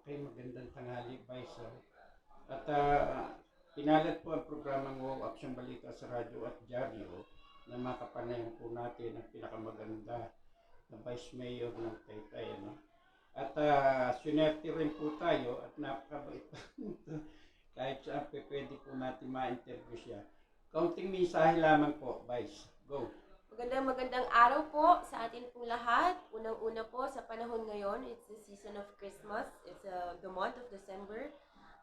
Okay, magandang tanghali, Vice. At pinalat po ang programang Wow Action Balita sa radyo at dyaryo na makapanayan po natin ang pinakamaganda na Vice Mayor ng Taytay. Ano? At sunerte rin po tayo at napakabait kahit saan pwede po natin ma-interview siya. Kaunting mensahe lamang po, Vice. Go! Magandang araw po sa atin pong lahat. Unang-una po sa panahon ngayon, it's the season of Christmas. It's the month of December.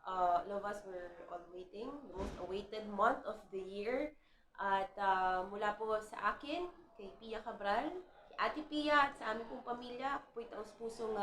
All of us were all waiting, the most awaited month of the year. At mula po sa akin, kay Pia Cabral, kay Ate Pia at sa aming pong pamilya, ako po'y taus-pusong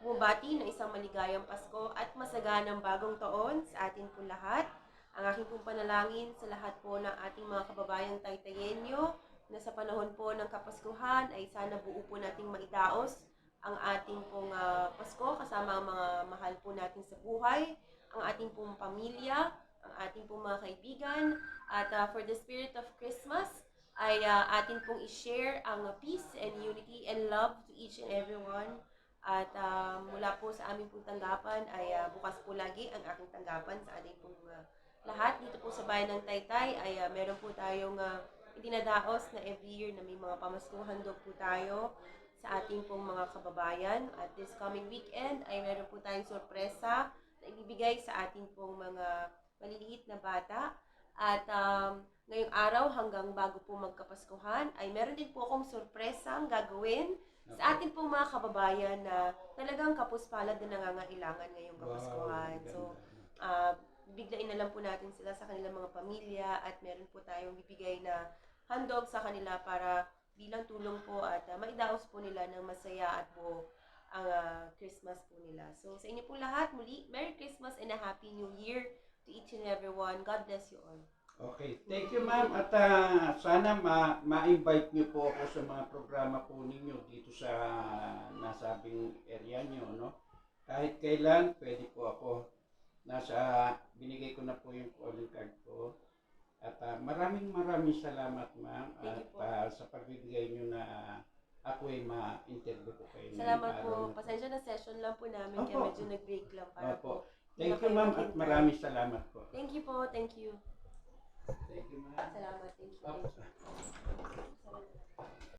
bumabati ng isang maligayang Pasko at masaganang bagong taon sa atin po lahat. Ang aking pong panalangin sa lahat po ng ating mga kababayang Taytayenyo na sa panahon po ng Kapaskuhan ay sana buo po nating maidaos ang ating pong Pasko kasama ang mga mahal po natin sa buhay, ang ating pong pamilya, ang ating pong mga kaibigan. At for the spirit of Christmas, ay atin pong i-share ang peace and unity and love to each and everyone. At mula po sa aming pong tanggapan ay bukas po lagi ang aking tanggapan sa ating pong lahat. Dito po sa bayan ng Taytay ay meron po tayong idinadaos na every year na may mga pamaskuhan daw po tayo sa ating pong mga kababayan. At this coming weekend ay meron po tayong sorpresa na ibibigay sa ating pong mga maliliit na bata. At ngayong araw hanggang bago po magkapaskuhan ay meron din po akong sorpresang gagawin sa ating pong mga kababayan na talagang kapuspalad na nangangailangan ngayong kapaskuhan. So, biglain na lang po natin sila sa kanilang mga pamilya at meron po tayong bibigay na handog sa kanila para bilang tulong po at maidaos po nila ng masaya at po ang Christmas po nila. So sa inyo po lahat, muli, Merry Christmas and a Happy New Year to each and everyone. God bless you all. Okay, thank you ma'am at sana ma-invite niyo po ako sa mga programa po ninyo dito sa nasabing area niyo, no? Kahit kailan, pwede po ako. Binigay ko na po yung calling card ko. At maraming salamat ma'am at sa pagbibigay niyo na ako ay ma-interview ko kayo. Salamat po. Pasensya na session lang po namin kaya medyo nag-break lang para po. Thank you ma'am at maraming salamat po. Thank you po. Thank you. Thank you ma'am. Salamat. Thank you. Thank you.